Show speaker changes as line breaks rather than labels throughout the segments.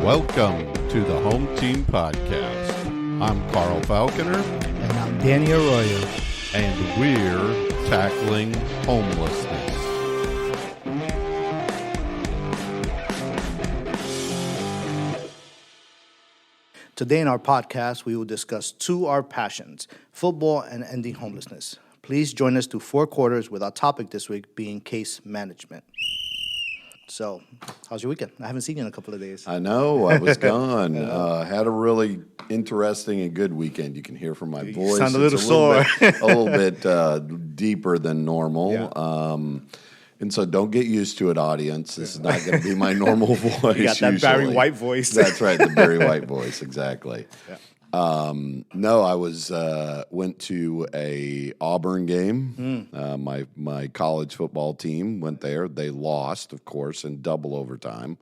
Welcome to the Home Team Podcast. I'm Carl Falconer.
And I'm Danny Arroyo.
And we're tackling homelessness.
Today in our podcast, we will discuss our passions, football and ending homelessness. Please join us through 4 quarters with our topic this week being case management. So, how's your weekend? I haven't seen you in a couple of days.
I know, I was gone. Had a really interesting and good weekend. You can hear from my voice.
You sound a little sore.
A little bit deeper than normal.
Yeah.
And so don't get used to it, audience. This is not going to be my normal voice.
You got that
usually.
Barry White voice.
That's right, the Barry White voice, exactly.
Yeah.
No, I was went to a Auburn game. My college football team went there. They lost, of course, in double overtime.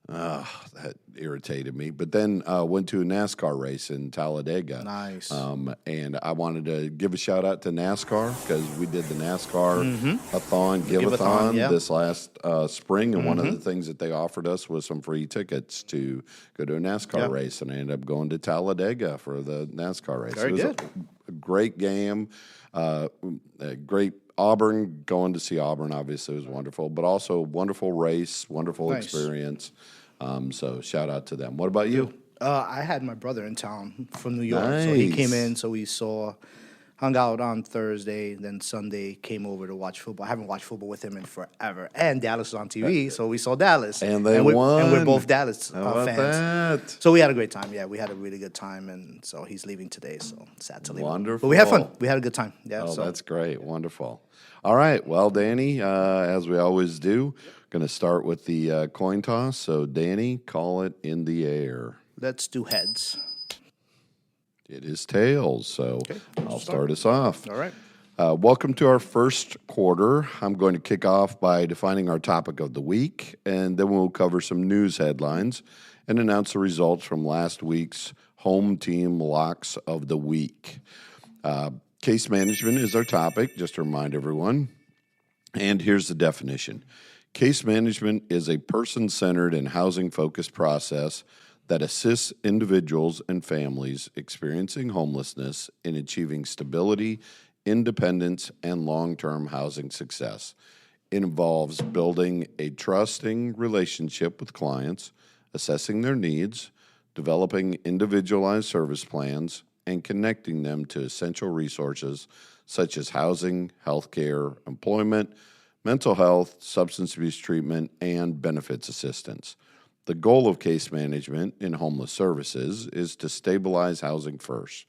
That irritated me. But then went to a NASCAR race in Talladega.
Nice.
And I wanted to give a shout out to NASCAR because we did the NASCAR-a-thon, give-a-thon this last spring. And one of the things that they offered us was some free tickets to go to a NASCAR race. And I ended up going to Talladega for the NASCAR race.
Very good.
A great game, a great Auburn, going to see Auburn obviously was wonderful, but also wonderfung race, wonderful experience. So shout out to them. What about you?
I had my brother in town from New York, so he came in, so we hung out on Thursday, then Sunday came over to watch football. I haven't watched football with him in forever. And Dallas was on TV, so we saw Dallas.
And they won.
And we're both Dallas
How about
fans.
that?
So we had a great time. Yeah, we had a really good time, and so he's leaving today, so sad to leave him.
Wonderful.
But we had fun. We had a good time. Yeah.
Oh, that's great. Wonderful. All right. Well, Danny, as we always do, going to start with the coin toss. So, Danny, call it in the air.
Let's do heads.
It is tails, so I'll start us off.
All right.
Welcome to our first quarter. I'm going to kick off by defining our topic of the week, and then we'll cover some news headlines and announce the results from last week's home team locks of the week. Case management is our topic, just to remind everyone. And here's the definition. Case management is a person-centered and housing-focused process that assists individuals and families experiencing homelessness in achieving stability, independence, and long-term housing success. It involves building a trusting relationship with clients, assessing their needs, developing individualized service plans, and connecting them to essential resources such as housing, healthcare, employment, mental health, substance abuse treatment, and benefits assistance. The goal of case management in homeless services is to stabilize housing first,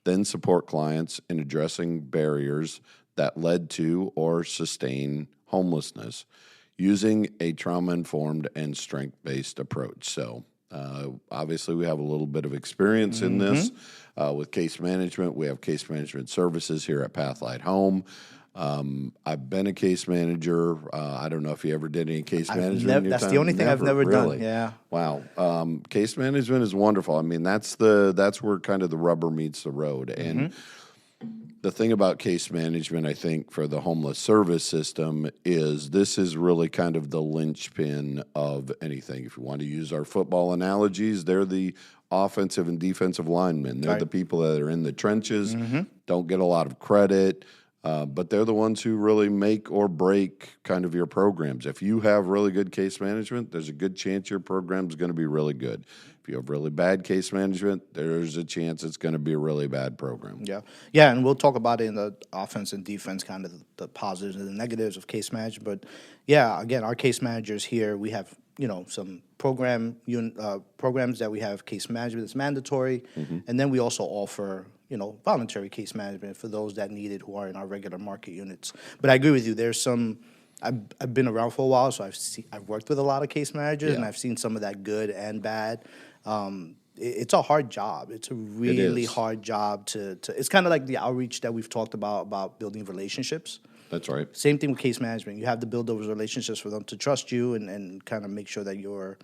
then support clients in addressing barriers that led to or sustain homelessness using a trauma-informed and strength-based approach. So, obviously, we have a little bit of experience in this with case management. We have case management services here at Pathlight Home. I've been a case manager. I don't know if you ever did any case management in your
That's
time.
the only thing I've never
really
done. Yeah.
Wow. Case management is wonderful. I mean, that's where kind of the rubber meets the road. And the thing about case management, I think, for the homeless service system is this is really kind of the linchpin of anything. If you want to use our football analogies, they're the offensive and defensive linemen. They're the people that are in the trenches, don't get a lot of credit, but they're the ones who really make or break kind of your programs. If you have really good case management, there's a good chance your program is going to be really good. If you have really bad case management, there's a chance it's going to be a really bad program.
Yeah, and we'll talk about it in the offense and defense, kind of the positives and the negatives of case management. But yeah, again, our case managers here, we have some programs that we have case management that's mandatory, and then we also offer voluntary case management for those that need it who are in our regular market units. But I agree with you. There's some. I've been around for a while, so I've worked with a lot of case managers, and I've seen some of that good and bad. It's a hard job. It's a really hard job to it's kind of like the outreach that we've talked about building relationships.
That's right.
Same thing with case management. You have to build those relationships for them to trust you and kind of make sure that you're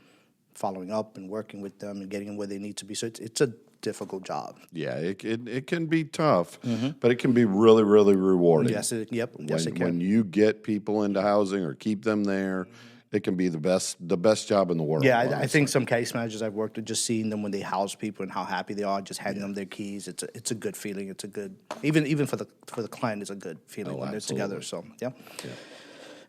following up and working with them and getting them where they need to be. So it's a difficult job.
Yeah, it can be tough, but it can be really, really rewarding.
Yes, it can.
When you get people into housing or keep them there, it can be the best job in the world.
Yeah, I
honestly.
think some case managers I've worked with, just seeing them when they house people and how happy they are, just handing them their keys. It's a good feeling. It's a good even for the client, it's a good feeling when they're together. So yeah.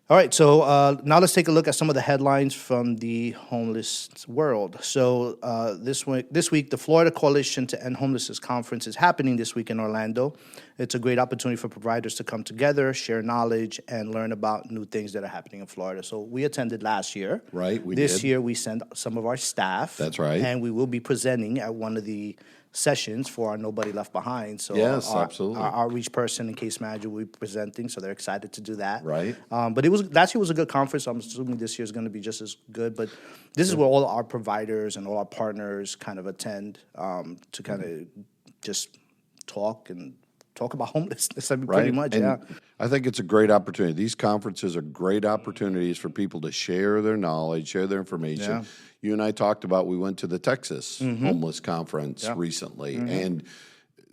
All right, so now let's take a look at some of the headlines from the homeless world. So this week, the Florida Coalition to End Homelessness Conference is happening this week in Orlando. It's a great opportunity for providers to come together, share knowledge, and learn about new things that are happening in Florida. So we attended last year.
Right, we
This
did.
year, we sent some of our staff.
That's right.
And we will be presenting at one of the sessions for our Nobody Left Behind. So
Yes,
our,
absolutely.
Our outreach person and case manager will be presenting, so they're excited to do that.
Right.
But last year was a good conference, so I'm assuming this year is going to be just as good. But this is where all our providers and all our partners kind of attend to kind of just talk about homelessness. I mean, pretty much,
And
yeah.
I think it's a great opportunity. These conferences are great opportunities for people to share their knowledge, share their information.
Yeah.
You and I talked about, we went to the Texas homeless conference recently, and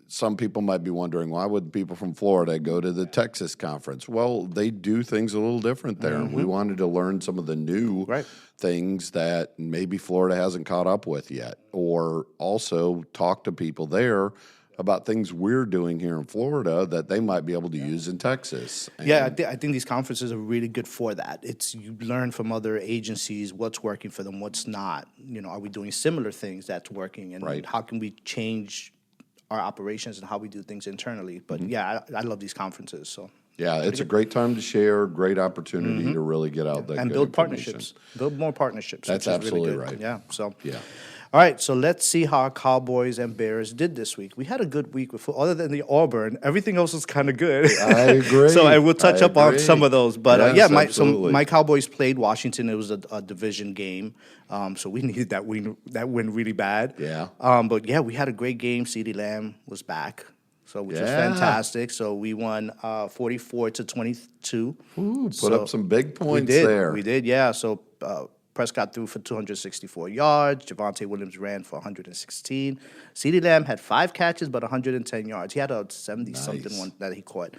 some people might be wondering, why would people from Florida go to the Texas conference? Well, they do things a little different there. We wanted to learn some of the new things that maybe Florida hasn't caught up with yet, or also talk to people there about things we're doing here in Florida that they might be able to use in Texas. And
Yeah, I think these conferences are really good for that. It's you learn from other agencies what's working for them, what's not. You know, are we doing similar things that's working, and how can we change our operations and how we do things internally? But yeah, I love these conferences. So
yeah, it's a great time to share, great opportunity to really get out there
and
good
build
information.
partnerships, build more partnerships.
That's
which is really
absolutely
good.
right.
Yeah. So
Yeah.
All right, so let's see how our Cowboys and Bears did this week. We had a good week with other than the Auburn. Everything else was kind of good.
I agree.
So I will touch
I
up on
agree.
some of those. But
Yes,
my
absolutely.
Cowboys played Washington. It was a division game, so we needed that win really bad.
Yeah.
But yeah, we had a great game. CeeDee Lamb was back, so which was
Yeah.
fantastic. So we won 44-22.
Ooh, put up some big points
we did.
there.
We did, yeah. So Prescott threw for 264 yards. Javonte Williams ran for 116. CeeDee Lamb had 5 catches, but 110 yards. He had a 70-something one that he caught.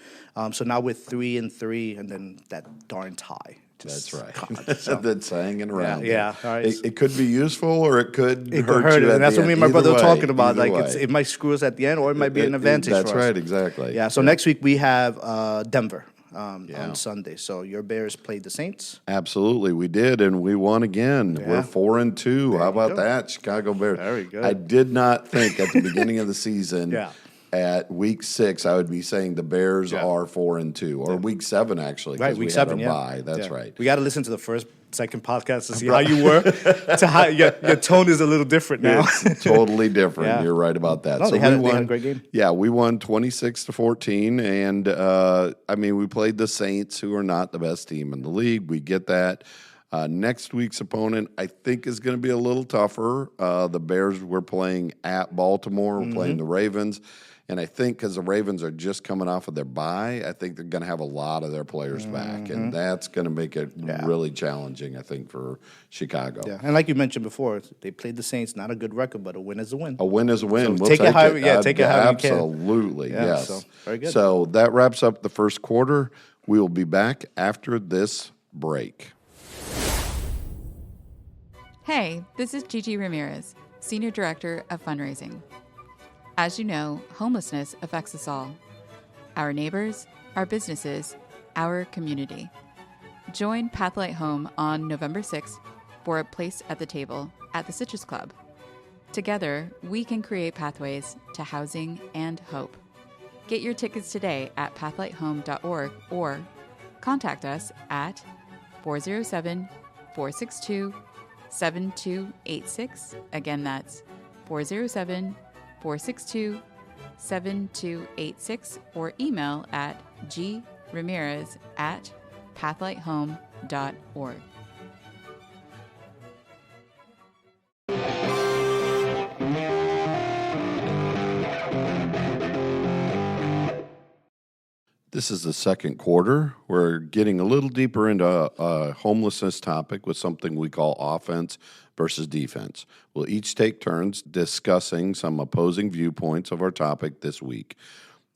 So now we're 3-3, and then that darn tie.
That's right.
God, so-
That's hanging around.
yeah,
there.
all right.
It could be useful, or it could
It
hurt
could hurt
you
it,
at
and that's
the
what me
end.
and my brother were
Either way,
talking about.
either
Like
way.
it might screw us at the end, or it might be an advantage.
That's
for us.
right, exactly.
Yeah. So next week we have Denver on Sunday. So your Bears played the Saints.
Absolutely, we did, and we won again.
Yeah.
We're 4-2. How about
go.
that, Chicago Bears?
Very good.
I did not think at the beginning of the season,
Yeah.
at week 6, I would be saying the Bears are 4-2, or week 7 actually,
Right,
because
week
we
7,
had our
yeah.
bye. That's
Yeah.
right.
We got to listen to the second podcast to see how you were. To how your tone is a little different now.
It's totally different.
Yeah.
You're right about that.
No, they had a great game.
Yeah, we won 26-14, and I mean, we played the Saints, who are not the best team in the league. We get that. Next week's opponent, I think, is going to be a little tougher. The Bears were playing at Baltimore. We're playing the Ravens. And I think because the Ravens are just coming off of their bye, I think they're going to have a lot of their players back. And that's going to make it really challenging, I think, for Chicago.
Yeah, and like you mentioned before, they played the Saints. Not a good record, but a win is a win.
A win is a win.
So
We'll
take it how-
it.
yeah, take it how you can.
Absolutely,
Yeah,
yes.
so, very good.
So that wraps up the first quarter. We will be back after this break.
Hey, this is Gigi Ramirez, Senior Director of Fundraising. As you know, homelessness affects us all. Our neighbors, our businesses, our community. Join Pathlight Home on November 6th for a place at the table at the Citrus Club. Together, we can create pathways to housing and hope. Get your tickets today at pathlighthome.org or contact us at 407-462-7286. Again, that's 407-462-7286 or email at gramirez@pathlighthome.org.
This is the second quarter. We're getting a little deeper into a homelessness topic with something we call offense versus defense. We'll each take turns discussing some opposing viewpoints of our topic this week.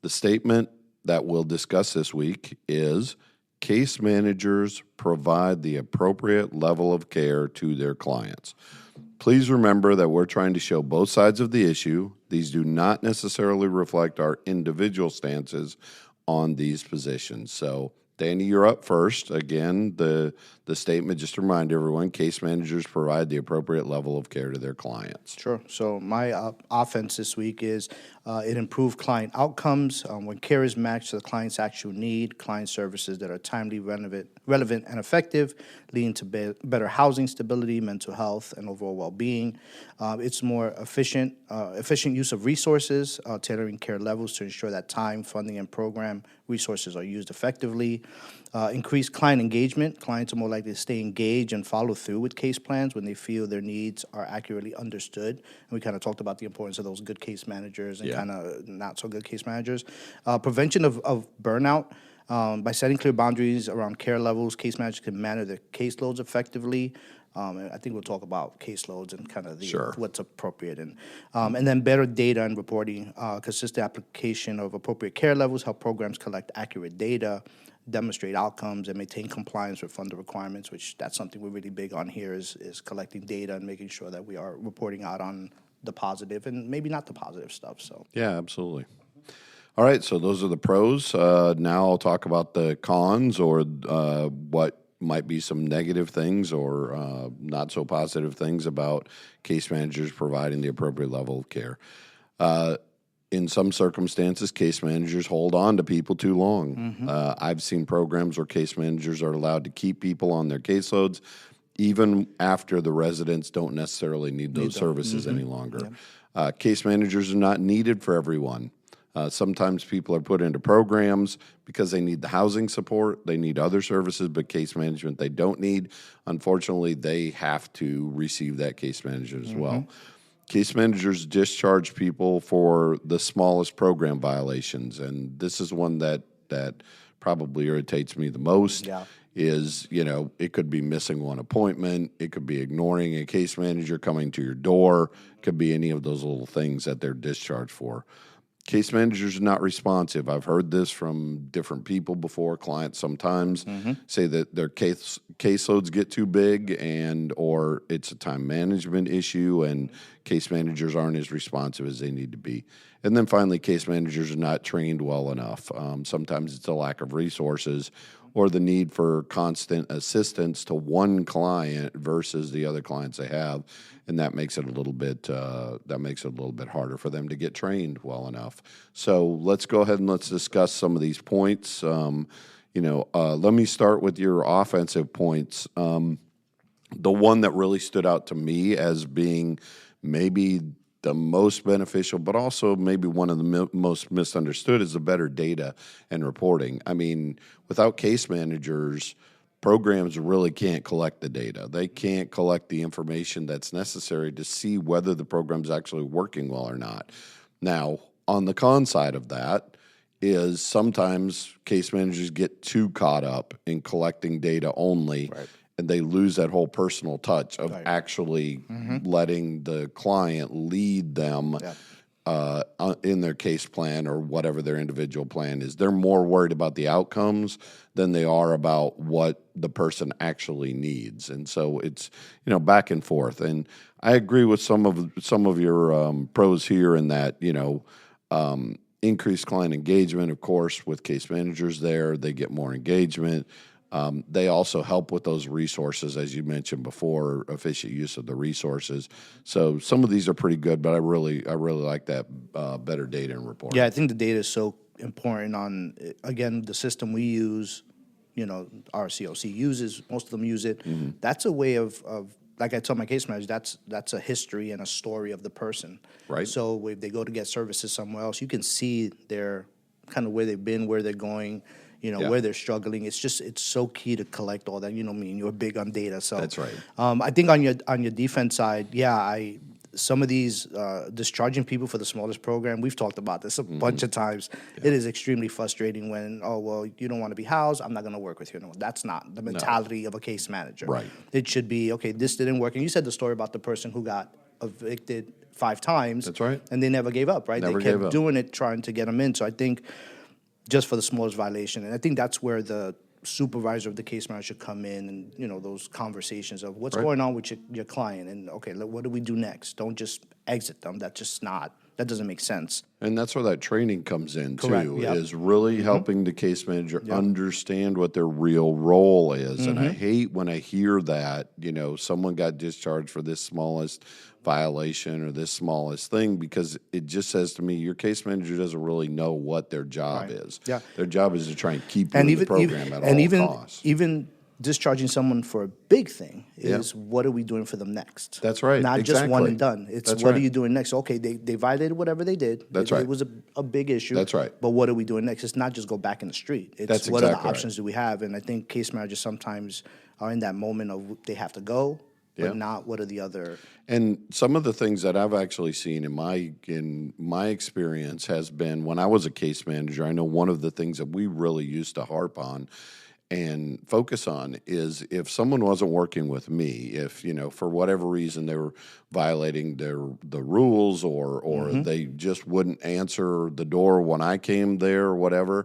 The statement that we'll discuss this week is, case managers provide the appropriate level of care to their clients. Please remember that we're trying to show both sides of the issue. These do not necessarily reflect our individual stances on these positions. So, Danny, you're up first. Again, the statement, just to remind everyone, case managers provide the appropriate level of care to their clients.
Sure. So my offense this week is it improved client outcomes when care is matched to the client's actual need, client services that are timely, relevant, and effective, leading to better housing stability, mental health, and overall well-being. It's more efficient use of resources, tailoring care levels to ensure that time, funding, and program resources are used effectively. Increased client engagement. Clients are more likely to stay engaged and follow through with case plans when they feel their needs are accurately understood. And we kind of talked about the importance of those good case managers and kind of not so good case managers. Prevention of burnout. By setting clear boundaries around care levels, case managers can manage their caseloads effectively. And I think we'll talk about caseloads and kind of what's appropriate. And then better data and reporting, consistent application of appropriate care levels, help programs collect accurate data, demonstrate outcomes, and maintain compliance with funder requirements, which that's something we're really big on here is collecting data and making sure that we are reporting out on the positive and maybe not the positive stuff. So
yeah, absolutely. All right, so those are the pros. Now I'll talk about the cons or what might be some negative things or not so positive things about case managers providing the appropriate level of care. In some circumstances, case managers hold on to people too long. I've seen programs where case managers are allowed to keep people on their caseloads even after the residents don't necessarily need those services any longer. Case managers are not needed for everyone. Sometimes people are put into programs because they need the housing support, they need other services, but case management they don't need. Unfortunately, they have to receive that case manager as well. Case managers discharge people for the smallest program violations, and this is one that probably irritates me the most. Is, it could be missing one appointment, it could be ignoring a case manager coming to your door, it could be any of those little things that they're discharged for. Case managers are not responsive. I've heard this from different people before. Clients sometimes say that their caseloads get too big or it's a time management issue and case managers aren't as responsive as they need to be. And then finally, case managers are not trained well enough. Sometimes it's a lack of resources or the need for constant assistance to one client versus the other clients they have, and that makes it a little bit harder for them to get trained well enough. So let's go ahead and let's discuss some of these points. Let me start with your offensive points. The one that really stood out to me as being maybe the most beneficial, but also maybe one of the most misunderstood is the better data and reporting. I mean, without case managers, programs really can't collect the data. They can't collect the information that's necessary to see whether the program's actually working well or not. Now, on the con side of that is sometimes case managers get too caught up in collecting data only. And they lose that whole personal touch of actually letting the client lead them in their case plan or whatever their individual plan is. They're more worried about the outcomes than they are about what the person actually needs. And so it's, back and forth. And I agree with some of your pros here in that, increased client engagement, of course, with case managers there, they get more engagement. They also help with those resources, as you mentioned before, efficient use of the resources. So some of these are pretty good, but I really like that better data and reporting.
Yeah, I think the data is so important on, again, the system we use, our COC uses, most of them use it. That's a way of like I tell my case managers, that's a history and a story of the person.
Right.
So if they go to get services somewhere else, you can see their kind of where they've been, where they're going, where they're struggling. It's so key to collect all that. You're big on data. So
that's right.
I think on your defense side, some of these discharging people for the smallest program, we've talked about this a bunch of times. It is extremely frustrating when, you don't want to be housed, I'm not going to work with you. No, that's not the mentality of a case manager.
Right.
It should be, okay, this didn't work. And you said the story about the person who got evicted 5 times.
That's right.
And they never gave up, right?
Never
they
gave
kept
up.
doing it, trying to get them in. So I think just for the smallest violation. And I think that's where the supervisor of the case manager should come in and, those conversations of what's
Right.
going on with your client, and okay, what do we do next? Don't just exit them. That doesn't make sense.
And that's where that training comes in
Correct,
too,
yep.
is really helping the case manager understand what their real role is. And I hate when I hear that, someone got discharged for this smallest violation or this smallest thing, because it just says to me, your case manager doesn't really know what their job is.
Yeah.
Their job is to try and keep you in the program at all costs.
Even discharging someone for a big thing is what are we doing for them next?
That's right.
Not just one
Exactly.
and done. It's
That's
what
right.
are you doing next? Okay, they violated whatever they did.
That's
it,
right.
It was a big issue.
That's right.
But what are we doing next? It's not just go back in the street. It's
That's
what are the
exactly right.
options do we have? And I think case managers sometimes are in that moment of they have to go, but not what are the other.
And some of the things that I've actually seen in my experience has been when I was a case manager. I know one of the things that we really used to harp on and focus on is if someone wasn't working with me, if for whatever reason they were violating the rules or they just wouldn't answer the door when I came there or whatever.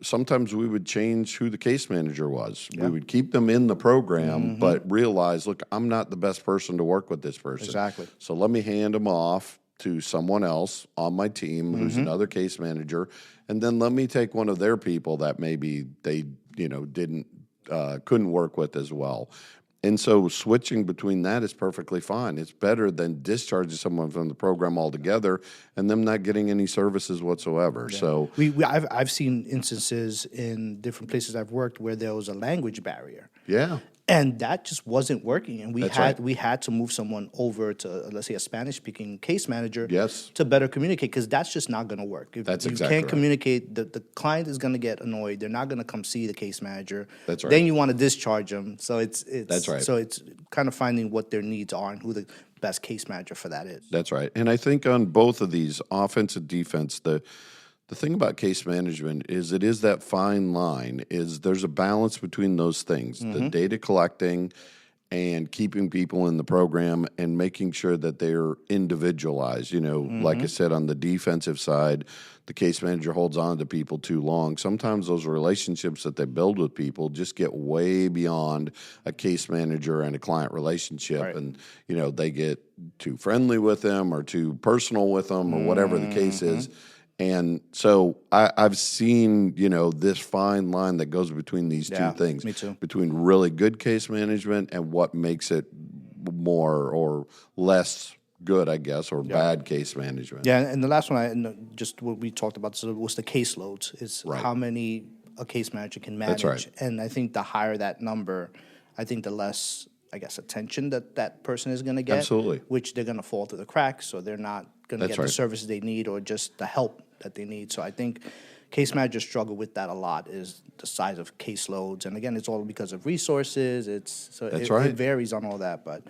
Sometimes we would change who the case manager was. We would keep them in the program, but realize, look, I'm not the best person to work with this person.
Exactly.
So let me hand them off to someone else on my team who's another case manager, and then let me take one of their people that maybe they couldn't work with as well. And so switching between that is perfectly fine. It's better than discharging someone from the program altogether and them not getting any services whatsoever.
Yeah.
So
I've seen instances in different places I've worked where there was a language barrier.
yeah,
And that just wasn't working, and
That's right.
we had to move someone over to, let's say, a Spanish-speaking case manager,
Yes.
to better communicate, because that's just not going to work. If
That's
you
exactly
can't
right.
communicate, the client is going to get annoyed. They're not going to come see the case manager.
That's right.
Then you want to discharge them. So it's
That's right.
So it's kind of finding what their needs are and who the best case manager for that is.
That's right. And I think on both of these, offense and defense, the thing about case management is it is that fine line, is there's a balance between those things, the data collecting and keeping people in the program and making sure that they're individualized. Like I said, on the defensive side, the case manager holds on to people too long. Sometimes those relationships that they build with people just get way beyond a case manager and a client relationship.
Right.
And, they get too friendly with them or too personal with them or whatever the case is. And so I've seen, this fine line that goes between these two things.
Me too.
Between really good case management and what makes it more or less good, I guess, or bad case management.
Yeah, and the last one, just what we talked about was the caseloads, is
Right.
how many a case manager can manage.
That's right.
And I think the higher that number, I think the less, I guess, attention that person is going to get.
Absolutely.
Which they're going to fall through the cracks, or they're not going to
That's
get
right.
the services they need or just the help that they need. So I think case managers struggle with that a lot, is the size of caseloads. And again, it's all because of resources.
That's right.
It varies on all that, but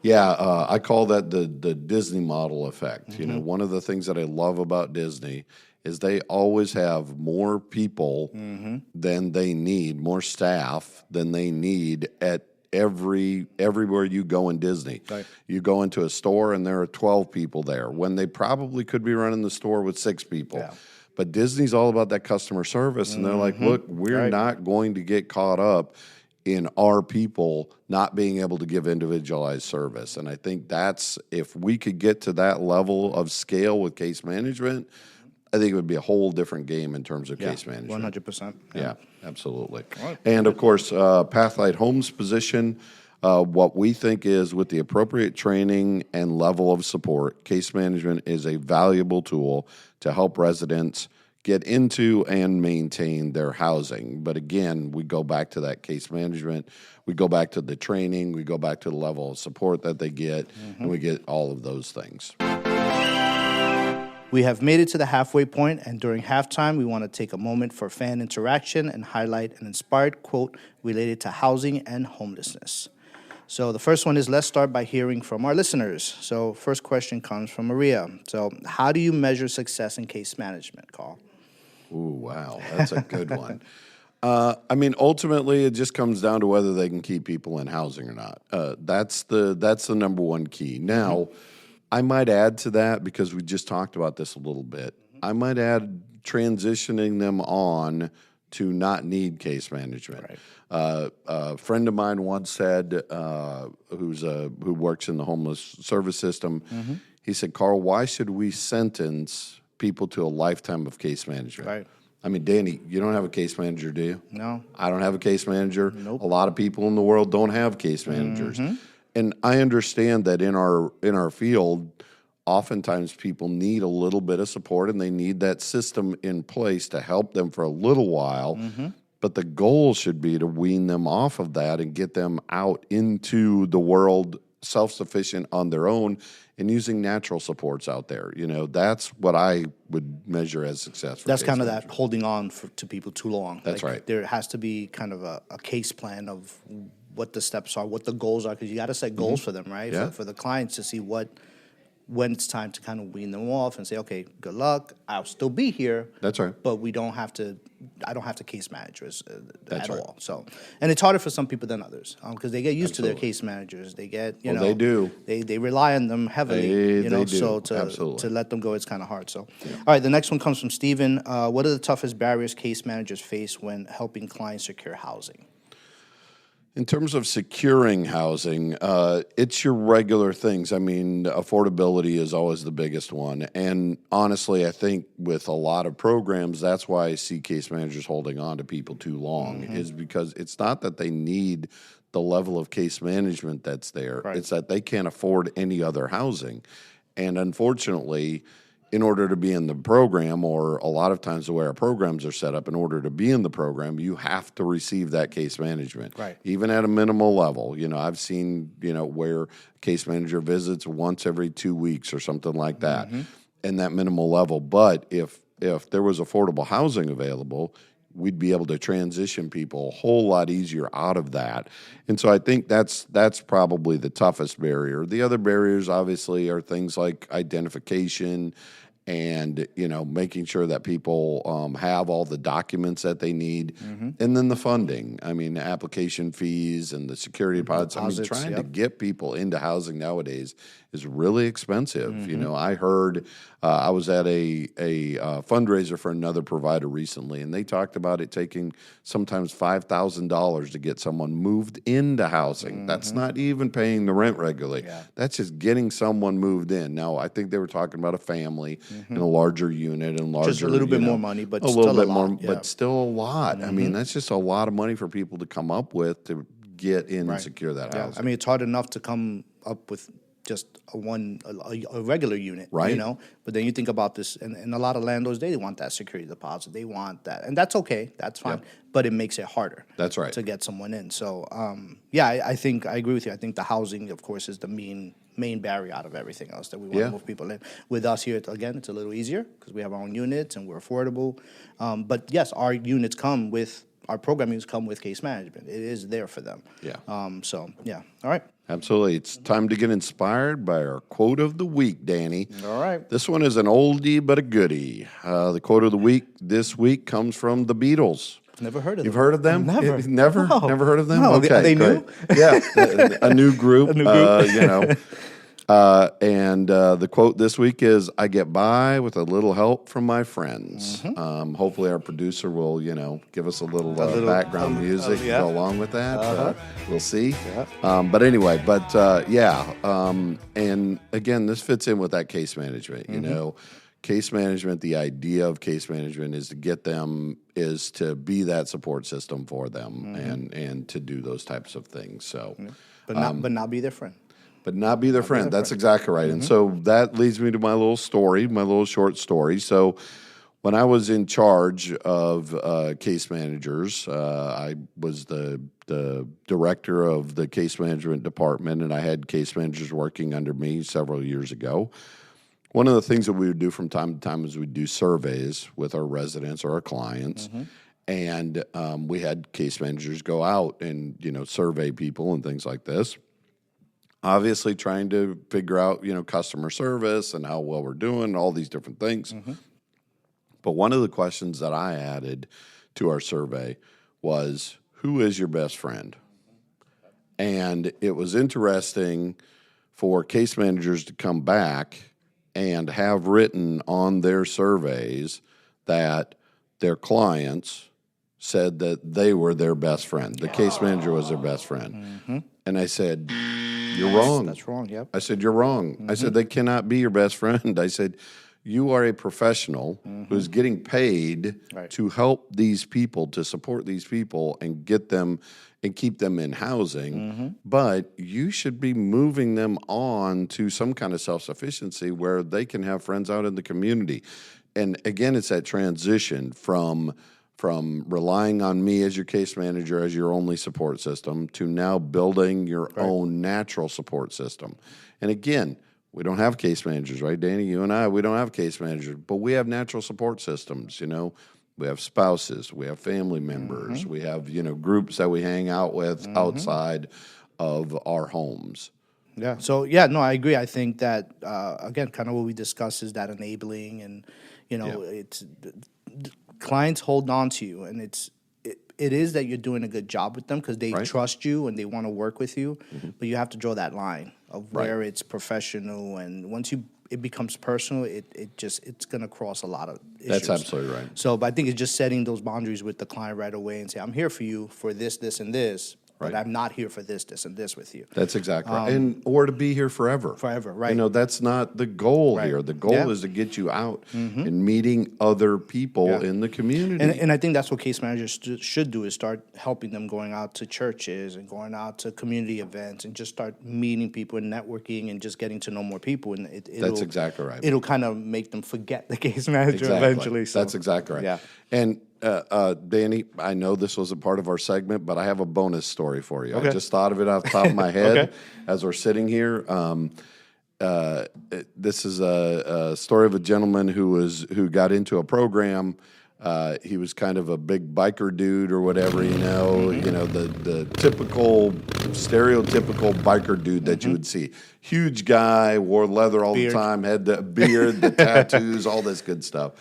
Yeah, I call that the Disney model effect. One of the things that I love about Disney is they always have more people than they need, more staff than they need at everywhere you go in Disney.
Right.
You go into a store and there are 12 people there when they probably could be running the store with 6 people.
Yeah.
But Disney's all about that customer service, and they're like, look, we're
Right.
not going to get caught up in our people not being able to give individualized service. And I think that's, if we could get to that level of scale with case management, I think it would be a whole different game in terms of case management.
100%.
Yeah, absolutely.
right.
And of course, Pathlight Homes position, what we think is with the appropriate training and level of support, case management is a valuable tool to help residents get into and maintain their housing. But again, we go back to that case management, we go back to the training, we go back to the level of support that they get, and we get all of those things.
We have made it to the halfway point, and during halftime, we want to take a moment for fan interaction and highlight an inspired quote related to housing and homelessness. So the first one is, let's start by hearing from our listeners. So first question comes from Maria. So how do you measure success in case management, Carl?
Ooh, wow, that's a good one. Ultimately, it just comes down to whether they can keep people in housing or not. That's the number one key. Now, I might add to that, because we just talked about this a little bit. I might add transitioning them on to not need case management.
Right.
A friend of mine once said, who works in the homeless service system, he said, Carl, why should we sentence people to a lifetime of case management?
Right.
I mean, Danny, you don't have a case manager, do you?
No.
I don't have a case manager.
Nope.
A lot of people in the world don't have case managers. And I understand that in our field, oftentimes people need a little bit of support and they need that system in place to help them for a little while. But the goal should be to wean them off of that and get them out into the world self-sufficient on their own and using natural supports out there. You know, that's what I would measure as success.
That's kind of that holding on to people too long.
That's right.
There has to be kind of a case plan of what the steps are, what the goals are, because you got to set goals for them, right?
Yeah.
For the clients to see when it's time to kind of wean them off and say, okay, good luck, I'll still be here.
That's right.
But we don't have to. I don't have to case managers
That's
at
right.
all. So, and it's harder for some people than others because they get used to their case managers. They get, you know,
they do.
They rely on them heavily.
They do.
So
Absolutely.
to let them go, it's kind of hard. So, all right, the next one comes from Steven. What are the toughest barriers case managers face when helping clients secure housing?
In terms of securing housing, it's your regular things. I mean, affordability is always the biggest one. And honestly, I think with a lot of programs, that's why I see case managers holding on to people too long, is because it's not that they need the level of case management that's there.
Right.
It's that they can't afford any other housing. And unfortunately, in order to be in the program, or a lot of times the way our programs are set up, in order to be in the program, you have to receive that case management.
Right.
Even at a minimal level. You know, I've seen, you know, where case manager visits once every 2 weeks or something like that, and that minimal level. But if there was affordable housing available, we'd be able to transition people a whole lot easier out of that. And so I think that's probably the toughest barrier. The other barriers obviously are things like identification and, you know, making sure that people have all the documents that they need. And then the funding. I mean, the application fees and the security deposits. I mean, trying to get people into housing nowadays is really expensive. You know, I heard, I was at a fundraiser for another provider recently, and they talked about it taking sometimes $5,000 to get someone moved into housing. That's not even paying the rent regularly. That's just getting someone moved in. Now, I think they were talking about a family in a larger unit and larger.
Just a little bit more money, but
a
still
little bit
a
more,
lot.
but still a lot. I mean, that's just a lot of money for people to come up with to get in and secure that housing.
I mean, it's hard enough to come up with just a regular unit,
Right.
You know. But then you think about this, and a lot of landlords, they want that security deposit, they want that, and that's okay, that's fine. But it makes it harder.
That's right.
To get someone in. So, I think I agree with you. I think the housing, of course, is the main barrier out of everything else that we want to move people in. With us here, again, it's a little easier because we have our own units and we're affordable. But yes, our program units come with case management. It is there for them. All right.
Absolutely. It's time to get inspired by our quote of the week, Danny.
All right.
This one is an oldie but a goodie. The quote of the week this week comes from the Beatles.
Never heard of them.
You've heard of them?
Never.
Never?
No.
Never heard of them?
No.
Okay,
Are they
great.
new?
Yeah, a new group. You know. And the quote this week is, "I get by with a little help from my friends." Hopefully our producer will, you know, give us a little background music to go along with that. We'll see. But anyway, and again, this fits in with that case management. You know, case management, the idea of case management is to be that support system for them and to do those types of things. So,
but not be their friend.
But not be their friend. That's exactly right. And so that leads me to my little short story. So when I was in charge of case managers, I was the director of the case management department, and I had case managers working under me several years ago. One of the things that we would do from time to time is we'd do surveys with our residents or our clients. And we had case managers go out and, you know, survey people and things like this. Obviously trying to figure out, you know, customer service and how well we're doing, all these different things. But one of the questions that I added to our survey was, who is your best friend? And it was interesting for case managers to come back and have written on their surveys that their clients said that they were their best friend. The case manager was their best friend. And I said, you're wrong.
That's wrong, yep.
I said, you're wrong. I said, they cannot be your best friend. I said, you are a professional who's getting paid to help these people, to support these people and get them and keep them in housing. But you should be moving them on to some kind of self-sufficiency where they can have friends out in the community. And again, it's that transition from relying on me as your case manager, as your only support system, to now building your own natural support system. And again, we don't have case managers, right, Danny? You and I, we don't have case managers, but we have natural support systems, you know. We have spouses, we have family members, we have, you know, groups that we hang out with outside of our homes.
Yeah. So, yeah, no, I agree. I think that, again, kind of what we discussed is that enabling and, you know, it's clients hold on to you, and it is that you're doing a good job with them because they trust you and they want to work with you, but you have to draw that line of where it's professional, and once it becomes personal, it's going to cross a lot of issues.
That's absolutely right.
So, but I think it's just setting those boundaries with the client right away and say, I'm here for you for this, this, and this, but I'm not here for this, this, and this with you.
That's exactly right. And or to be here forever.
Forever, right.
You know, that's not the goal here. The goal is to get you out and meeting other people in the community.
And I think that's what case managers should do, is start helping them going out to churches and going out to community events and just start meeting people and networking and just getting to know more people. And
that's exactly right.
It'll kind of make them forget the case manager eventually. So.
That's exactly right.
Yeah.
And Danny, I know this was a part of our segment, but I have a bonus story for you.
Okay.
I just thought of it off the top of my head as we're sitting here. This is a story of a gentleman who got into a program. He was kind of a big biker dude or whatever, you know, the typical stereotypical biker dude that you would see. Huge guy, wore leather all the time, had the beard, the tattoos, all this good stuff.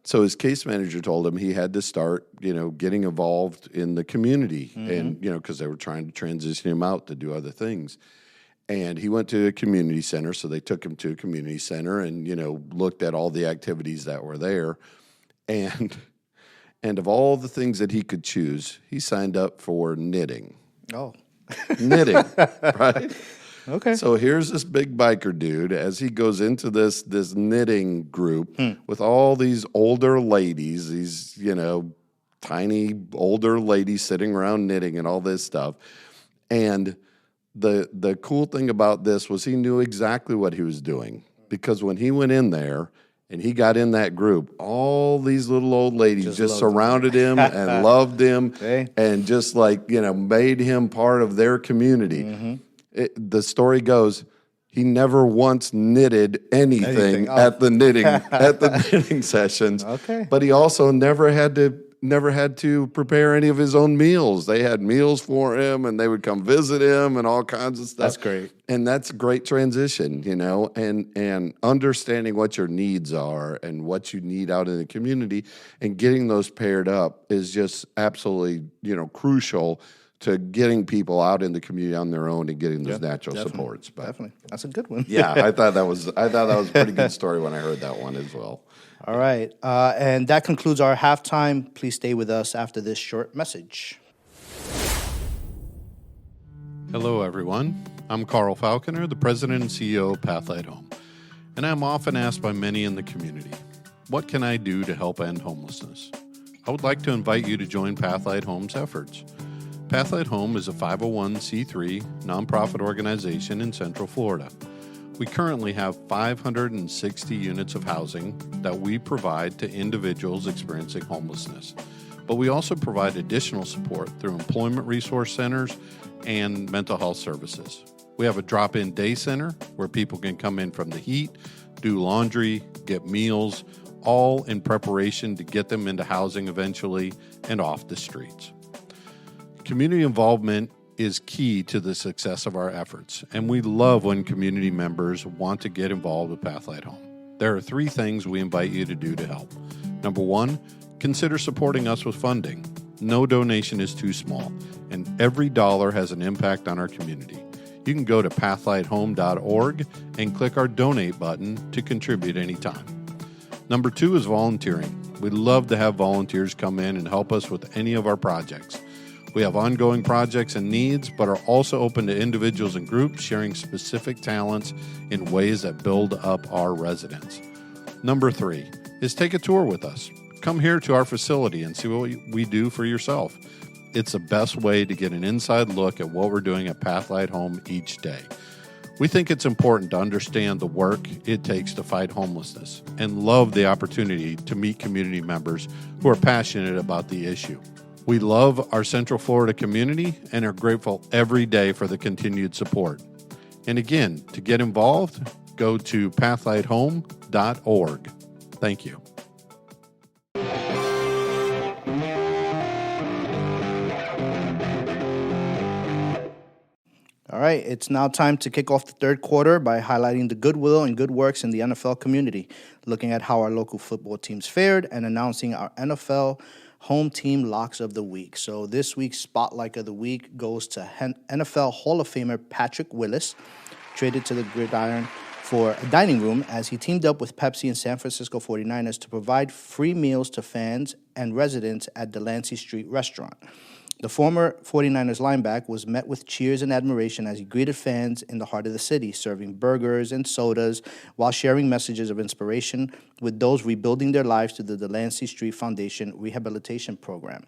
So his case manager told him he had to start, getting involved in the community, and because they were trying to transition him out to do other things. And he went to a community center, so they took him to a community center and looked at all the activities that were there, and of all the things that he could choose, he signed up for knitting.
Oh,
knitting, right?
Okay.
So here's this big biker dude as he goes into this knitting group with all these older ladies, these, tiny older ladies sitting around knitting and all this stuff. And the cool thing about this was he knew exactly what he was doing, because when he went in there and he got in that group, all these little old ladies just surrounded him and loved him and just made him part of their community. The story goes, he never once knitted anything at the knitting sessions. Okay. But he also never had to prepare any of his own meals. They had meals for him, and they would come visit him and all kinds of stuff.
That's great.
And that's a great transition, and understanding what your needs are and what you need out in the community and getting those paired up is just absolutely, crucial to getting people out in the community on their own and getting those natural supports. But
definitely. That's a good one.
Yeah, I thought that was a pretty good story when I heard that one as well.
All right. And that concludes our halftime. Please stay with us after this short message.
Hello, everyone. I'm Carl Falconer, the president and CEO of Pathlight Home. And I'm often asked by many in the community, what can I do to help end homelessness? I would like to invite you to join Pathlight Home's efforts. Pathlight Home is a 501c3 nonprofit organization in Central Florida. We currently have 560 units of housing that we provide to individuals experiencing homelessness. But we also provide additional support through employment resource centers and mental health services. We have a drop-in day center where people can come in from the heat, do laundry, get meals, all in preparation to get them into housing eventually and off the streets. Community involvement is key to the success of our efforts, and we love when community members want to get involved with Pathlight Home. There are 3 things we invite you to do to help. Number 1, consider supporting us with funding. No donation is too small, and every dollar has an impact on our community. You can go to pathlighthome.org and click our donate button to contribute anytime. Number 2 is volunteering. We'd love to have volunteers come in and help us with any of our projects. We have ongoing projects and needs, but are also open to individuals and groups sharing specific talents in ways that build up our residents. Number 3 is take a tour with us. Come here to our facility and see what we do for yourself. It's the best way to get an inside look at what we're doing at Pathlight Home each day. We think it's important to understand the work it takes to fight homelessness and love the opportunity to meet community members who are passionate about the issue. We love our Central Florida community and are grateful every day for the continued support. And again, to get involved, go to pathlighthome.org. Thank you.
All right, it's now time to kick off the third quarter by highlighting the goodwill and good works in the NFL community, looking at how our local football teams fared, and announcing our NFL home team locks of the week. So this week's Spotlight of the Week goes to NFL Hall of Famer Patrick Willis, traded to the Gridiron for a dining room as he teamed up with Pepsi and San Francisco 49ers to provide free meals to fans and residents at Delancey Street Restaurant. The former 49ers linebacker was met with cheers and admiration as he greeted fans in the heart of the city, serving burgers and sodas while sharing messages of inspiration with those rebuilding their lives through the Delancey Street Foundation Rehabilitation Program.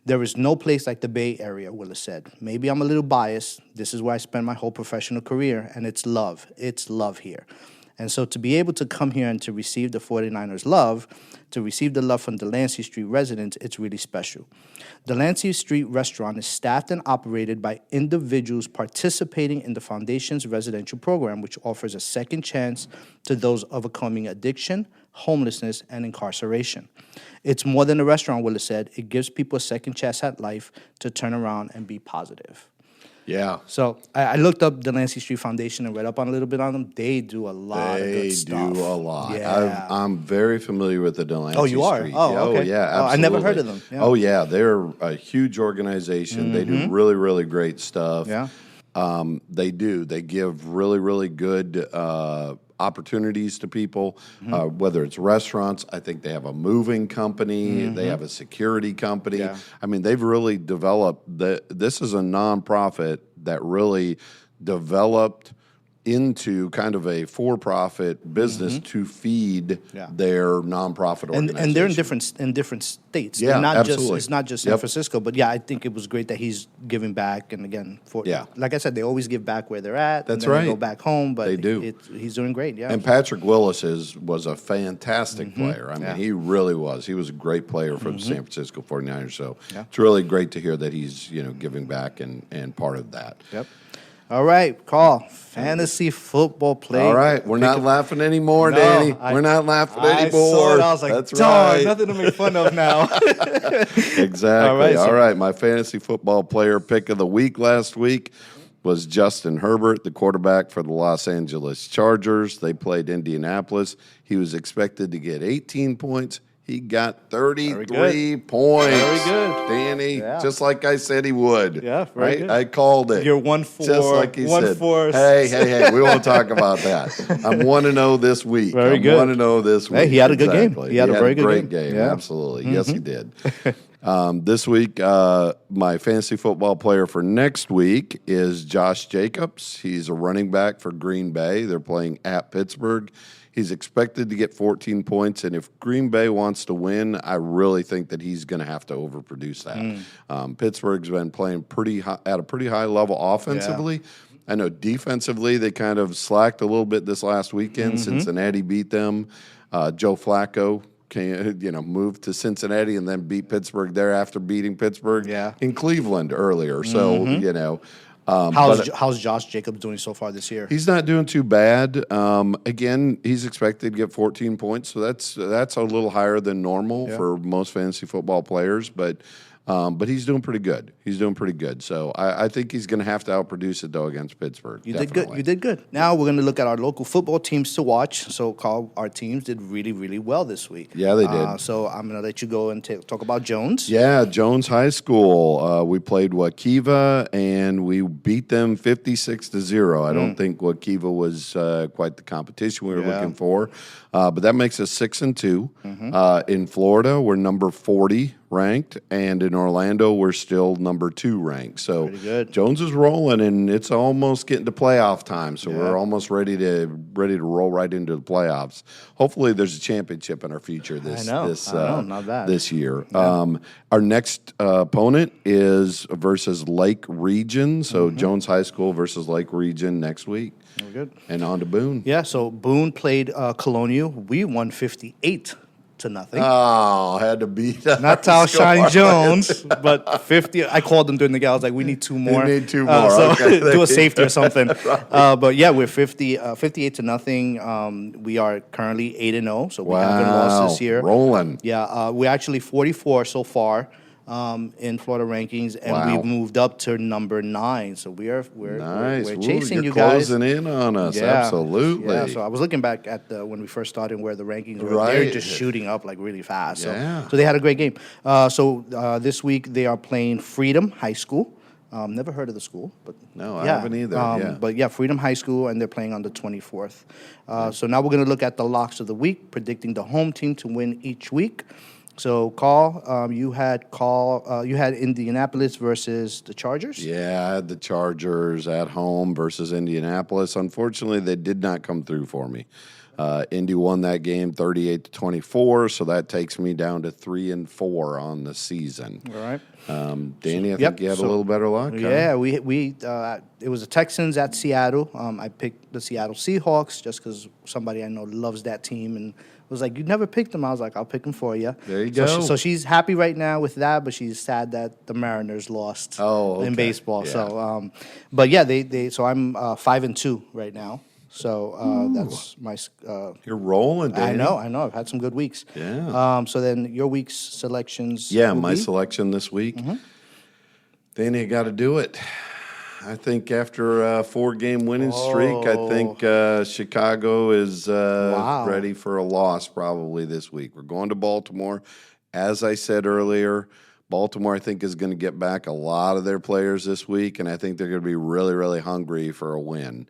There is no place like the Bay Area, Willis said. Maybe I'm a little biased. This is where I spent my whole professional career, and it's love. It's love here. And so to be able to come here and to receive the 49ers love, to receive the love from Delancey Street residents, it's really special. Delancey Street Restaurant is staffed and operated by individuals participating in the Foundation's residential program, which offers a second chance to those overcoming addiction, homelessness, and incarceration. It's more than a restaurant, Willis said. It gives people a second chance at life to turn around and be positive.
Yeah.
So I looked up the Delancey Street Foundation and read up on a little bit on them. They do a lot of good stuff.
They do a lot.
Yeah.
I'm very familiar with the Delancey
Oh, you are?
Street.
Oh, okay.
yeah, absolutely.
I never heard of them. Yeah.
Oh, yeah. They're a huge organization. They do really, really great stuff.
Yeah.
They do. They give really, really good opportunities to people, whether it's restaurants. I think they have a moving company. They have a security company.
Yeah.
I mean, they've really developed this is a nonprofit that really developed into kind of a for-profit business to feed their nonprofit organization.
And they're in different states.
Yeah,
They're not
absolutely.
It's not just San Francisco, but yeah, I think it was great that he's giving back. And again, like I said, they always give back where they're at.
That's
and then
right.
They go back home, but
They do.
He's doing great. Yeah.
And Patrick Willis was a fantastic player. I mean, he really was. He was a great player for the San Francisco 49ers. So it's really great to hear that he's giving back and part of that.
Yep. All right, Carl. Fantasy football play.
All right, we're not laughing anymore, Danny. We're not laughing anymore.
I saw it. I was like,
that's
darn,
right.
nothing to make fun of now.
Exactly. All right, my fantasy football player pick of the week last week was Justin Herbert, the quarterback for the Los Angeles Chargers. They played Indianapolis. He was expected to get 18 points. He got 33 points.
Very good.
Danny, just like I said he would.
Yeah, very good.
I called it.
You're 1-4.
Just like he said.
1-4.
Hey, we won't talk about that. I'm 1-0 this week.
Very good.
I'm 1-0 this week.
Hey, he had a good game.
Exactly.
He had a very good
great
game.
game.
Yeah.
Absolutely. Yes, he did. This week, my fantasy football player for next week is Josh Jacobs. He's a running back for Green Bay. They're playing at Pittsburgh. He's expected to get 14 points, and if Green Bay wants to win, I really think that he's going to have to overproduce that. Pittsburgh's been playing at a pretty high level offensively. I know defensively they kind of slacked a little bit this last weekend. Cincinnati beat them. Joe Flacco moved to Cincinnati and then beat Pittsburgh there after beating Pittsburgh in Cleveland earlier. So,
How's Josh Jacobs doing so far this year?
He's not doing too bad. Again, he's expected to get 14 points, so that's a little higher than normal for most fantasy football players. But But he's doing pretty good. So I think he's going to have to outproduce it, though, against Pittsburgh.
You did good. Now we're going to look at our local football teams to watch. So, Carl, our teams did really, really well this week.
Yeah, they did.
So I'm going to let you go and talk about Jones.
Yeah, Jones High School. We played Waukeeva, and we beat them 56-0. I don't think Waukeeva was quite the competition we were looking for, but that makes us 6-2. In Florida, we're number 40 ranked, and in Orlando, we're still number 2 ranked. So Jones is rolling, and it's almost getting to playoff time. So we're almost ready to roll right into the playoffs. Hopefully, there's a championship in our future this year.
Yeah.
Our next opponent is versus Lake Region. So Jones High School versus Lake Region next week.
Very good.
And on to Boone.
Yeah. So Boone played Colonial. We won 58-0.
Oh, had to beat
not Tal Shine Jones, but 50. I called them during the game. I was like, we need 2 more.
You need 2 more.
So
Okay.
do a safety or something. But yeah, we're 58-0. We are currently 8-0, so we haven't lost this year.
Rolling.
Yeah, we're actually 44 so far in Florida rankings, and we've moved up to number 9. So we're chasing you guys.
Closing in on us. Absolutely.
Yeah. So I was looking back at when we first started, where the rankings were.
Right.
They're just shooting up like really fast.
Yeah.
So they had a great game. So this week they are playing Freedom High School. Never heard of the school, but
no, I haven't either.
But yeah, Freedom High School, and they're playing on the 24th. So now we're going to look at the locks of the week, predicting the home team to win each week. So, Carl, you had Indianapolis versus the Chargers?
Yeah, I had the Chargers at home versus Indianapolis. Unfortunately, they did not come through for me. Indy won that game 38-24, so that takes me down to 3-4 on the season.
All right.
Danny, I think you had a little better luck.
Yeah, it was the Texans at Seattle. I picked the Seattle Seahawks just because somebody I know loves that team and was like, you never picked them. I was like, I'll pick them for you.
There you go.
So she's happy right now with that, but she's sad that the Mariners lost in baseball.
Yeah.
So, but yeah, so I'm 5-2 right now. So that's my.
You're rolling, Danny.
I know. I've had some good weeks.
Yeah.
So then your week's selections.
Yeah, my selection this week. Danny, you got to do it. I think after a 4-game winning streak, I think Chicago is ready for a loss probably this week. We're going to Baltimore. As I said earlier, Baltimore, I think, is going to get back a lot of their players this week, and I think they're going to be really, really hungry for a win.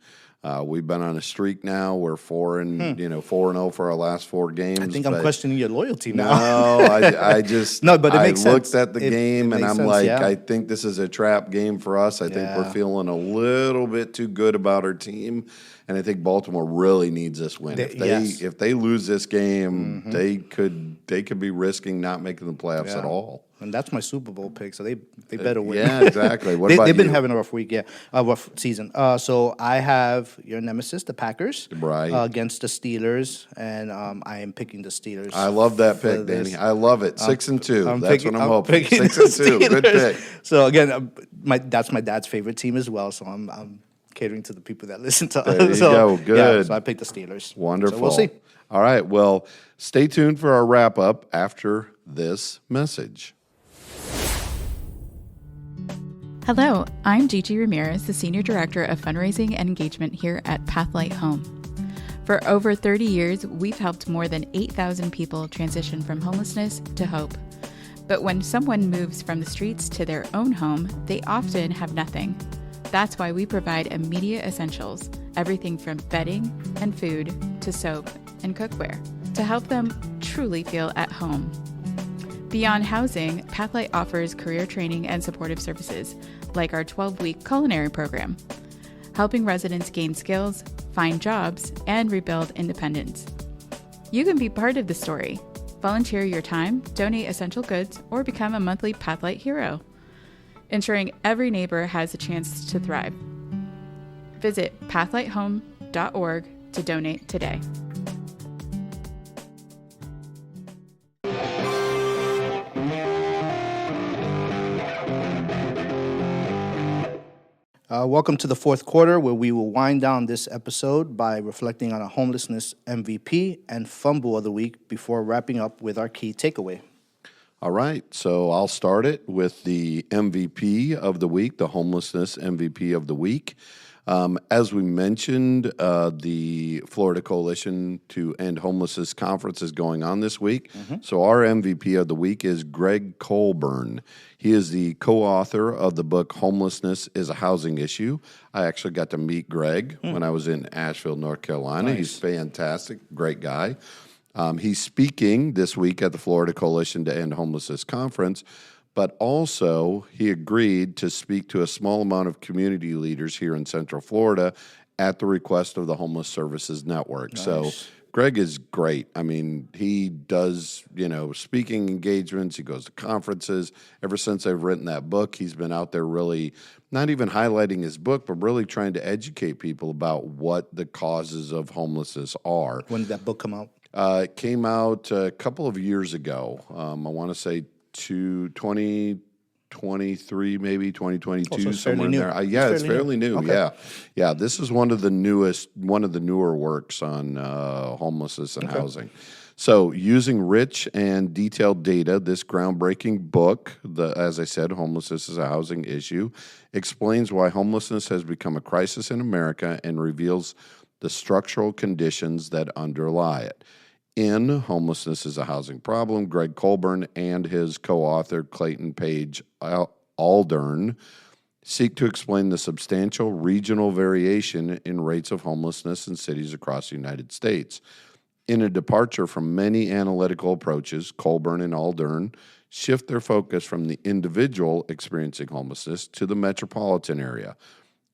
We've been on a streak now. We're 4-0 for our last 4 games.
I think I'm questioning your loyalty now.
No, I just
no, but it makes sense.
I looked at the game and I'm like,
yeah.
I think this is a trap game for us. I think we're feeling a little bit too good about our team, and I think Baltimore really needs this win. If they lose this game, they could be risking not making the playoffs at all.
And that's my Super Bowl pick, so they better win.
Yeah, exactly. What about
they've been
you?
having a rough week, rough season. So I have your nemesis, the Packers, against the Steelers, and I am picking the Steelers.
I love that pick, Danny. I love it. 6-2. That's what I'm hoping. 6-2. Good pick.
So again, that's my dad's favorite team as well. So I'm catering to the people that listen to us.
There you go. Good.
Yeah, so I picked the Steelers.
Wonderful.
So we'll see.
All right. Well, stay tuned for our wrap up after this message.
Hello, I'm Gigi Ramirez, the Senior Director of Fundraising and Engagement here at Pathlight Home. For over 30 years, we've helped more than 8,000 people transition from homelessness to hope. But when someone moves from the streets to their own home, they often have nothing. That's why we provide immediate essentials, everything from bedding and food to soap and cookware, to help them truly feel at home. Beyond housing, Pathlight offers career training and supportive services, like our 12-week culinary program, helping residents gain skills, find jobs, and rebuild independence. You can be part of the story. Volunteer your time, donate essential goods, or become a monthly Pathlight hero, ensuring every neighbor has a chance to thrive. Visit pathlighthome.org to donate today.
Welcome to the fourth quarter, where we will wind down this episode by reflecting on a homelessness MVP and fumble of the week before wrapping up with our key takeaway.
All right, so I'll start it with the MVP of the week, the homelessness MVP of the week. As we mentioned, the Florida Coalition to End Homelessness Conference is going on this week. So our MVP of the week is Gregg Colburn. He is the co-author of the book Homelessness Is a Housing Issue. I actually got to meet Gregg when I was in Asheville, North Carolina.
Nice.
He's fantastic, great guy. He's speaking this week at the Florida Coalition to End Homelessness Conference, but also he agreed to speak to a small amount of community leaders here in Central Florida at the request of the Homeless Services Network. So Gregg is great. I mean, he does, speaking engagements. He goes to conferences. Ever since I've written that book, he's been out there really not even highlighting his book, but really trying to educate people about what the causes of homelessness are.
When did that book come out?
It came out a couple of years ago. I want to say 2023, maybe 2022, somewhere in there. It's fairly new.
Okay.
Yeah. This is one of the newer works on homelessness and housing. So, using rich and detailed data, this groundbreaking book, as I said, Homelessness is a Housing Issue, explains why homelessness has become a crisis in America and reveals the structural conditions that underlie it. In Homelessness is a Housing Problem, Gregg Colburn and his co-author Clayton Page Aldern seek to explain the substantial regional variation in rates of homelessness in cities across the United States. In a departure from many analytical approaches, Colburn and Aldern shift their focus from the individual experiencing homelessness to the metropolitan area.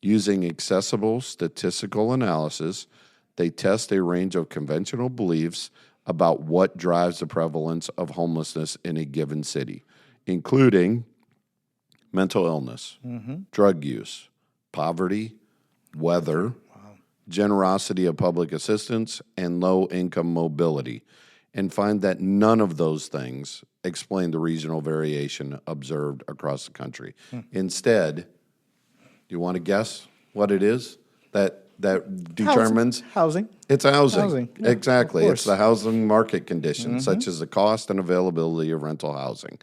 Using accessible statistical analysis, they test a range of conventional beliefs about what drives the prevalence of homelessness in a given city, including mental illness, drug use, poverty, weather, generosity of public assistance, and low-income mobility, and find that none of those things explain the regional variation observed across the country. Instead, do you want to guess what it is that determines
housing?
It's housing.
Yeah,
Exactly.
of
It's
course.
the housing market conditions, such as the cost and availability of rental housing.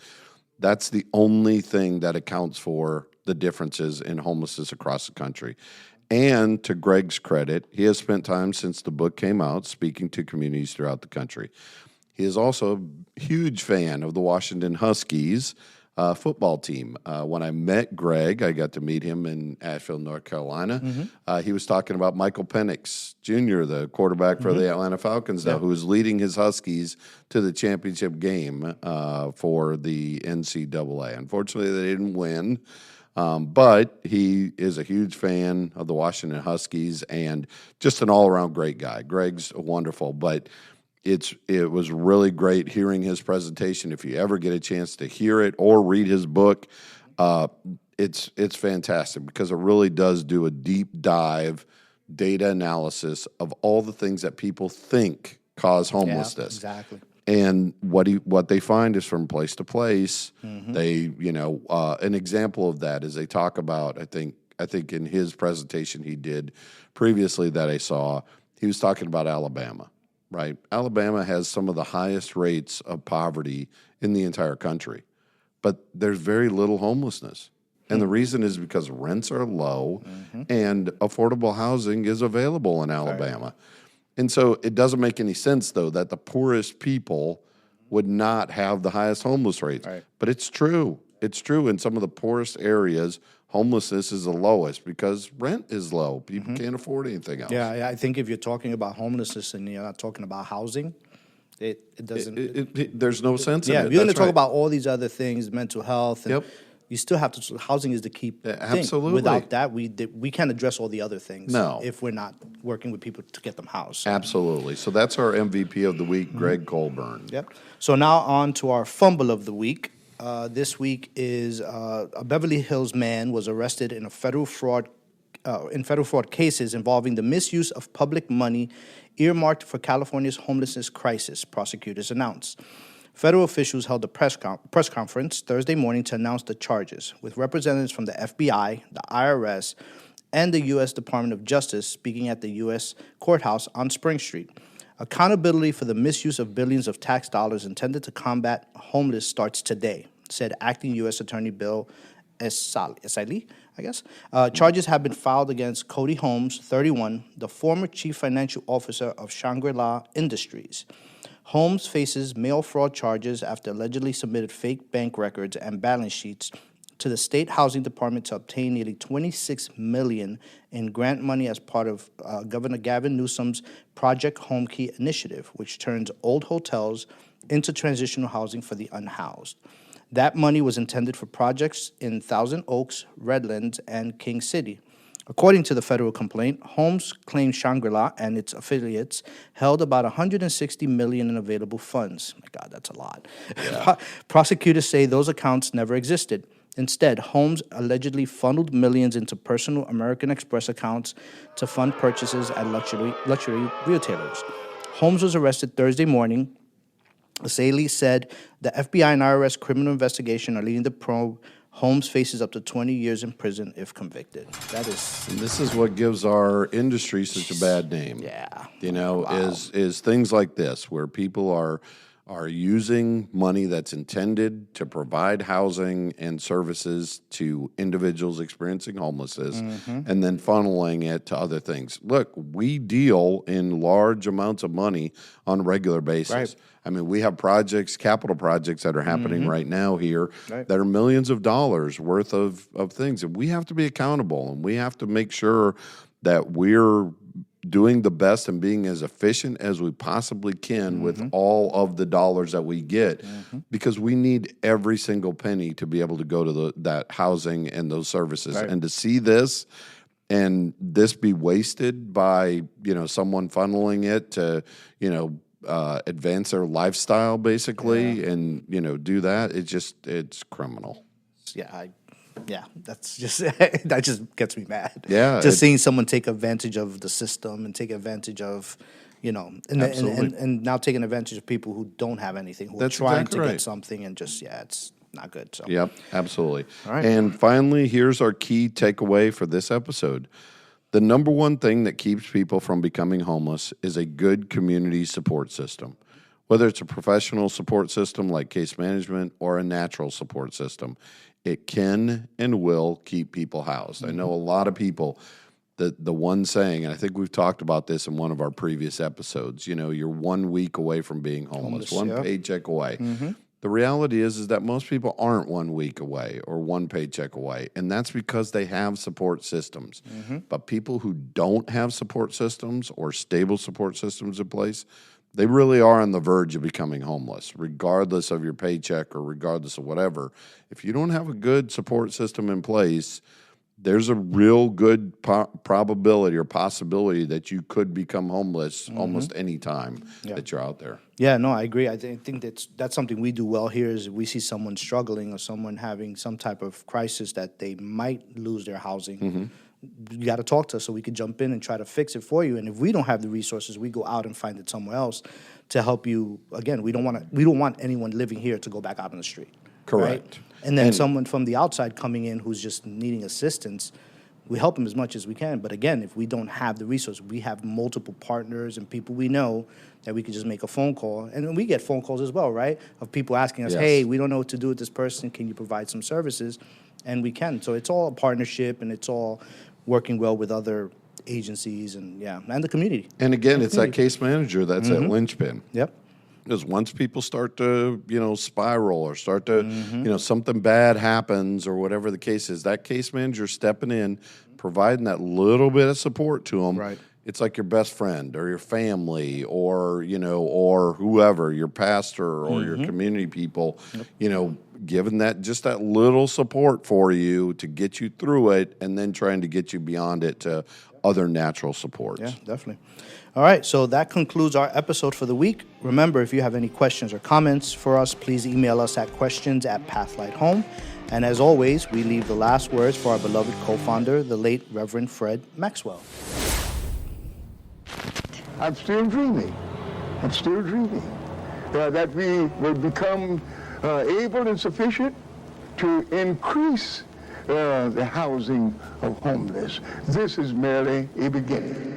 That's the only thing that accounts for the differences in homelessness across the country. And to Gregg's credit, he has spent time since the book came out speaking to communities throughout the country. He is also a huge fan of the Washington Huskies football team. When I met Gregg, I got to meet him in Asheville, North Carolina. He was talking about Michael Penix Jr., the quarterback for the Atlanta Falcons now, who is leading his Huskies to the championship game for the NCAA. Unfortunately, they didn't win. But he is a huge fan of the Washington Huskies and just an all-around great guy. Gregg's wonderful, but it was really great hearing his presentation. If you ever get a chance to hear it or read his book, it's fantastic because it really does do a deep dive data analysis of all the things that people think cause homelessness.
Yeah, exactly.
And what they find is from place to place. They, an example of that is they talk about. I think in his presentation he did previously that I saw, he was talking about Alabama. Right, Alabama has some of the highest rates of poverty in the entire country, but there's very little homelessness. And the reason is because rents are low and affordable housing is available in Alabama. Right. And so it doesn't make any sense, though, that the poorest people would not have the highest homeless rates. Right. But it's true. It's true. In some of the poorest areas, homelessness is the lowest because rent is low. People can't afford anything else.
Yeah, I think if you're talking about homelessness and you're not talking about housing, it doesn't.
There's no sense in it.
Yeah, you're going to talk about all these other things, mental health, and you still have to. Housing is the key thing.
Absolutely.
Without that, we can't address all the other things.
No.
If we're not working with people to get them housed.
Absolutely. So that's our MVP of the week, Gregg Colburn.
Yep. So now on to our fumble of the week. This week is a Beverly Hills man was arrested in federal fraud cases involving the misuse of public money earmarked for California's homelessness crisis, prosecutors announced. Federal officials held a press conference Thursday morning to announce the charges, with representatives from the FBI, the IRS, and the U.S. Department of Justice speaking at the U.S. courthouse on Spring Street. Accountability for the misuse of billions of tax dollars intended to combat homeless starts today, said Acting U.S. Attorney Bill Esali, I guess. Charges have been filed against Cody Holmes, 31, the former chief financial officer of Shangri-La Industries. Holmes faces mail fraud charges after allegedly submitted fake bank records and balance sheets to the state housing department to obtain nearly $26 million in grant money as part of Governor Gavin Newsom's Project Home Key initiative, which turns old hotels into transitional housing for the unhoused. That money was intended for projects in Thousand Oaks, Redlands, and King City. According to the federal complaint, Holmes claimed Shangri-La and its affiliates held about $160 million in available funds. My God, that's a lot. Yeah. Prosecutors say those accounts never existed. Instead, Holmes allegedly funneled millions into personal American Express accounts to fund purchases at luxury retailers. Holmes was arrested Thursday morning. Asali said the FBI and IRS criminal investigation are leading the probe. Holmes faces up to 20 years in prison if convicted. That is...
And this is what gives our industry such a bad name.
Yeah.
You know, is things like this where people are using money that's intended to provide housing and services to individuals experiencing homelessness and then funneling it to other things. Look, we deal in large amounts of money on a regular basis.
Right.
I mean, we have projects, capital projects that are happening right now here that are millions of dollars worth of things. And we have to be accountable, and we have to make sure that we're doing the best and being as efficient as we possibly can with all of the dollars that we get, because we need every single penny to be able to go to that housing and those services. Right. And to see this and this be wasted by, you know, someone funneling it to, you know, advance their lifestyle basically and, you know, do that, it's criminal.
Yeah, that's just that just gets me mad.
Yeah,
just seeing someone take advantage of the system and take advantage of, you know, and now taking advantage of people who don't have anything, who are trying to get something, and just it's not good. So
yep, absolutely.
All right.
And finally, here's our key takeaway for this episode. The number one thing that keeps people from becoming homeless is a good community support system. Whether it's a professional support system like case management or a natural support system, it can and will keep people housed. I know a lot of people, the one saying, and I think we've talked about this in one of our previous episodes, you know, you're 1 week away from being homeless, one paycheck away. The reality is that most people aren't 1 week away or one paycheck away, and that's because they have support systems. But people who don't have support systems or stable support systems in place, they really are on the verge of becoming homeless, regardless of your paycheck or regardless of whatever. If you don't have a good support system in place, there's a real good probability or possibility that you could become homeless almost any time that you're out there.
Yeah, no, I agree. I think that's something we do well here is if we see someone struggling or someone having some type of crisis that they might lose their housing. You got to talk to us so we can jump in and try to fix it for you. And if we don't have the resources, we go out and find it somewhere else to help you. Again, we don't want anyone living here to go back out on the street.
Correct.
Right? And then someone from the outside coming in who's just needing assistance, we help them as much as we can. But again, if we don't have the resources, we have multiple partners and people we know that we can just make a phone call. And then we get phone calls as well, right? Of people asking us, hey, we don't know what to do with this person. Can you provide some services? And we can. So it's all a partnership, and it's all working well with other agencies and the community.
And again, it's that case manager that's that linchpin.
Yep.
Because once people start to, you know, spiral or start to, you know, something bad happens or whatever the case is, that case manager stepping in, providing that little bit of support to them.
Right.
It's like your best friend or your family or, you know, or whoever, your pastor or your community people, you know, giving that just that little support for you to get you through it and then trying to get you beyond it to other natural supports.
Yeah, definitely. All right, so that concludes our episode for the week. Remember, if you have any questions or comments for us, please email us at questions@pathlighthome. And as always, we leave the last words for our beloved co-founder, the late Reverend Fred Maxwell.
I'm still dreaming. That we will become able and sufficient to increase the housing of homeless. This is merely a beginning.